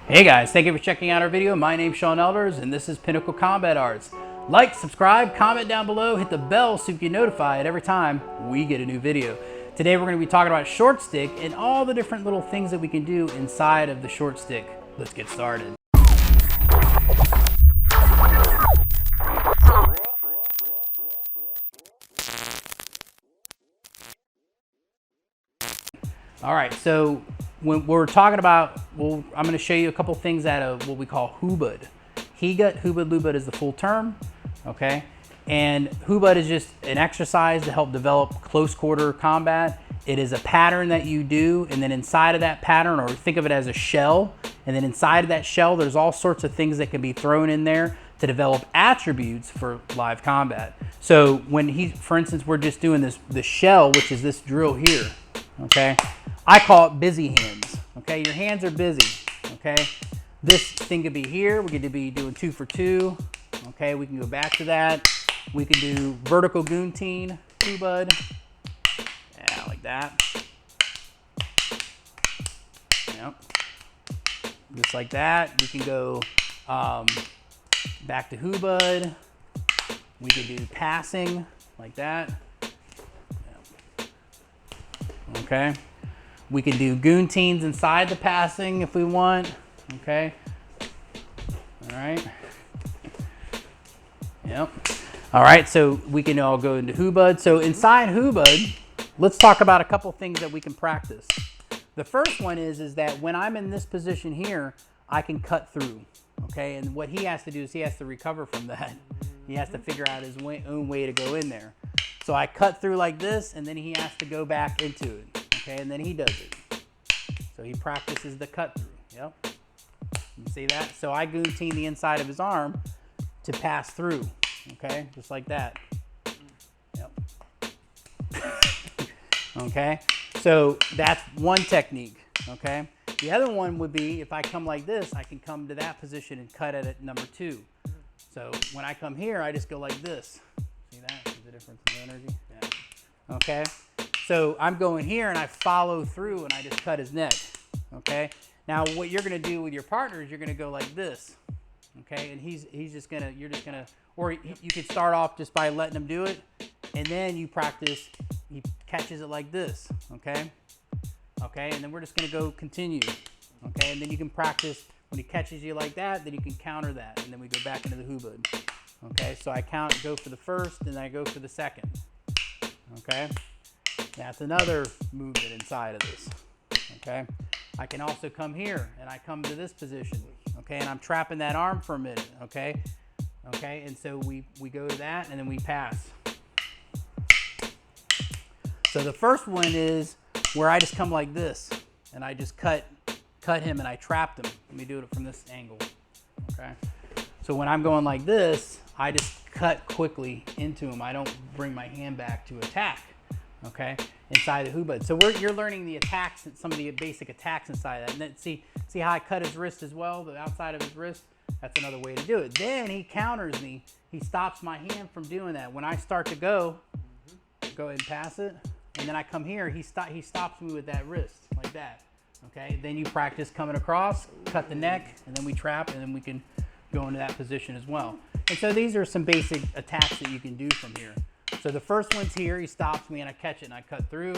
Hey guys, thank you for checking out our video. My name's Sean Elders and this is Pinnacle Combat Arts. Like, subscribe, comment down below, hit the bell so you get notified every time we get a new video. Today we're going to be talking about short stick and all the different little things that we can do inside of the short stick. Let's get started. All right, so when we're talking about, well, I'm going to show you a couple things out of what we call Hubud. Hubud, Lubud is the full term, okay? And Hubud is just an exercise to help develop close quarter combat. It is a pattern that you do, and then inside of that pattern, or think of it as a shell, and then inside of that shell, there's all sorts of things that can be thrown in there to develop attributes for live combat. So when for instance, we're just doing the shell, which is this drill here, okay? I call it busy hands, okay? Your hands are busy, okay? This thing could be here. We could be doing 2 for 2, okay? We can go back to that. We can do vertical guillotine, Hubud, yeah, like that. Yep. Just like that. We can go back to Hubud. We can do passing, like that. Yep. Okay. We can do guillotines inside the passing if we want, okay? All right. Yep. All right, so we can all go into Hubud. So inside Hubud, let's talk about a couple things that we can practice. The first one is that when I'm in this position here, I can cut through, okay? And what he has to do is he has to recover from that. He has to figure out his own way to go in there. So I cut through like this, and then he has to go back into it. Okay, and then he does it. So he practices the cut through. Yep. You see that? So I guillotine the inside of his arm to pass through. Okay, just like that. Yep. Okay, so that's one technique. Okay, the other one would be if I come like this, I can come to that position and cut at it number 2. So when I come here, I just go like this. See that? See the difference in energy? Yeah. Okay. So I'm going here and I follow through and I just cut his neck, okay? Now what you're gonna do with your partner is you're gonna go like this, okay? And you're just gonna, or you could start off just by letting him do it, and then you practice, he catches it like this, okay? Okay, and then we're just gonna go continue, okay? And then you can practice, when he catches you like that, then you can counter that, and then we go back into the Hubud, okay? So I go for the first, and I go for the second, okay? That's another movement inside of this, okay? I can also come here, and I come to this position, okay? And I'm trapping that arm for a minute, okay? Okay, and so we go to that, and then we pass. So the first one is where I just come like this, and I just cut him, and I trapped him. Let me do it from this angle, okay? So when I'm going like this, I just cut quickly into him. I don't bring my hand back to attack. Okay, inside the Hubud. So you're learning the attacks, some of the basic attacks inside that. And then see how I cut his wrist as well, the outside of his wrist? That's another way to do it. Then he counters me. He stops my hand from doing that. When I start to go ahead and pass it. And then I come here, he stops me with that wrist, like that. Okay, then you practice coming across, cut the neck, and then we trap, and then we can go into that position as well. And so these are some basic attacks that you can do from here. So the first one's here, he stops me and I catch it and I cut through.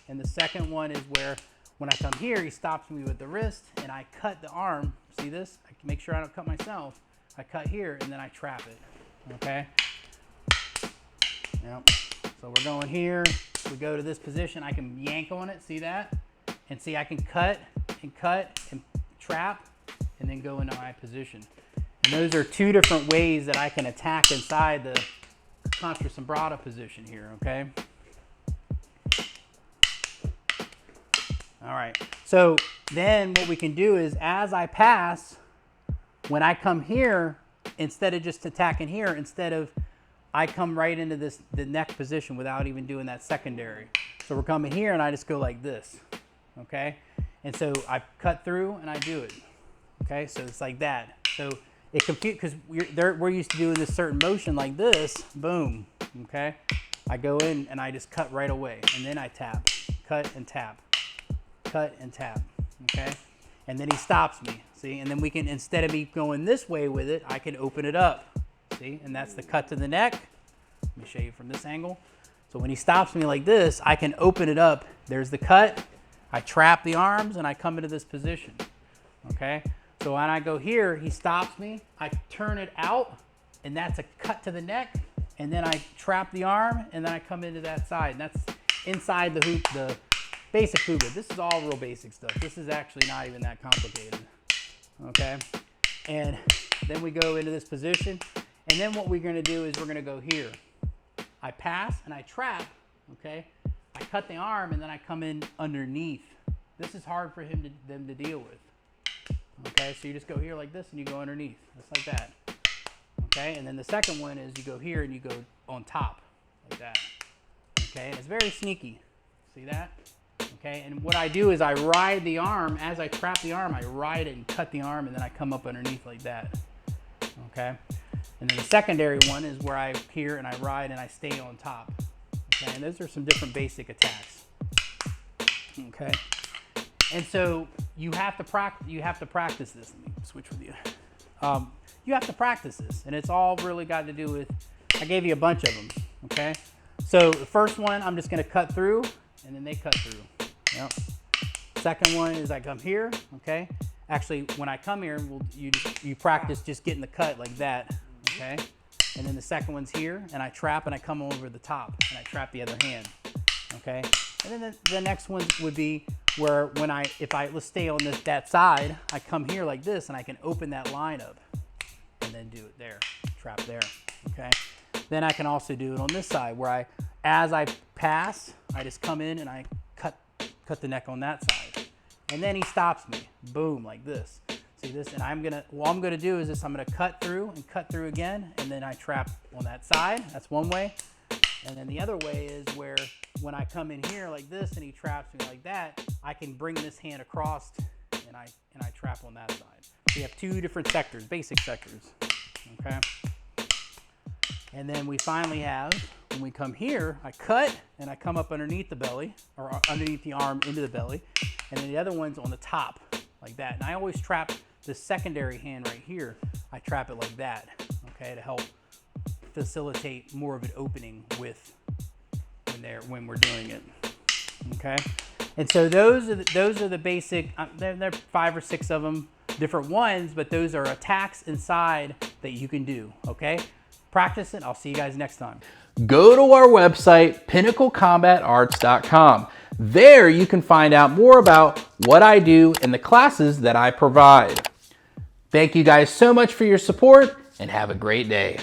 And the second one is where when I come here, he stops me with the wrist and I cut the arm. See this? I can make sure I don't cut myself. I cut here and then I trap it, okay? Yep. So we're going here, we go to this position, I can yank on it, see that? And see I can cut and trap and then go into my position. And those are 2 different ways that I can attack inside the contra sombrata position here, okay? All right, so then what we can do is as I pass, when I come here, instead of just attacking here, I come right into the neck position without even doing that secondary. So we're coming here and I just go like this, okay? And so I cut through and I do it, okay? So it's like that. So it because we're used to doing this certain motion like this, boom, okay? I go in and I just cut right away, and then I tap, cut and tap, okay? and then he stops me, see? And then we can, instead of me going this way with it, I can open it up, see? And that's the cut to the neck. Let me show you from this angle. So when he stops me like this, I can open it up. There's the cut. I trap the arms and I come into this position, okay? So when I go here, he stops me. I turn it out, and that's a cut to the neck. And then I trap the arm, and then I come into that side. And that's inside the hoop, the basic Hubud. This is all real basic stuff. This is actually not even that complicated, okay? And then we go into this position. And then what we're gonna do is we're gonna go here. I pass and I trap, okay? I cut the arm and then I come in underneath. This is hard for them to deal with. Okay, so you just go here like this and you go underneath, just like that. Okay, and then the second one is you go here and you go on top, like that. Okay, and it's very sneaky. See that? Okay, and what I do is I ride the arm. As I trap the arm, I ride it and cut the arm, and then I come up underneath like that. Okay, and then the secondary one is where I here and I ride and I stay on top. Okay, and those are some different basic attacks. Okay. And so you have to practice this. Let me switch with you. You have to practice this, and it's all really got to do with, I gave you a bunch of them, okay? So the first one, I'm just gonna cut through, and then they cut through. Yep. Second one is I come here, okay? Actually, when I come here, you practice just getting the cut like that, okay? And then the second one's here, and I trap, and I come over the top, and I trap the other hand, okay? And then the next one would be where let's stay on that side, I come here like this and I can open that line up and then do it there, trap there, okay? Then I can also do it on this side where as I pass, I just come in and I cut the neck on that side. And then he stops me, boom, like this. See this, and what I'm gonna do is this, I'm gonna cut through and cut through again, and then I trap on that side, that's one way. And then the other way is where when I come in here like this and he traps me like that, I can bring this hand across and I trap on that side. So you have two different sectors, basic sectors, okay? And then we finally have, when we come here, I cut and I come up underneath the belly, or underneath the arm into the belly, and then the other one's on the top, like that. And I always trap the secondary hand right here. I trap it like that, okay, to help facilitate more of an opening when we're doing it, okay? And so those are the basic. There are 5 or 6 of them, different ones, but those are attacks inside that you can do, okay? Practice it. I'll see you guys next time. Go to our website, pinnaclecombatarts.com. There you can find out more about what I do and the classes that I provide. Thank you guys so much for your support, and have a great day.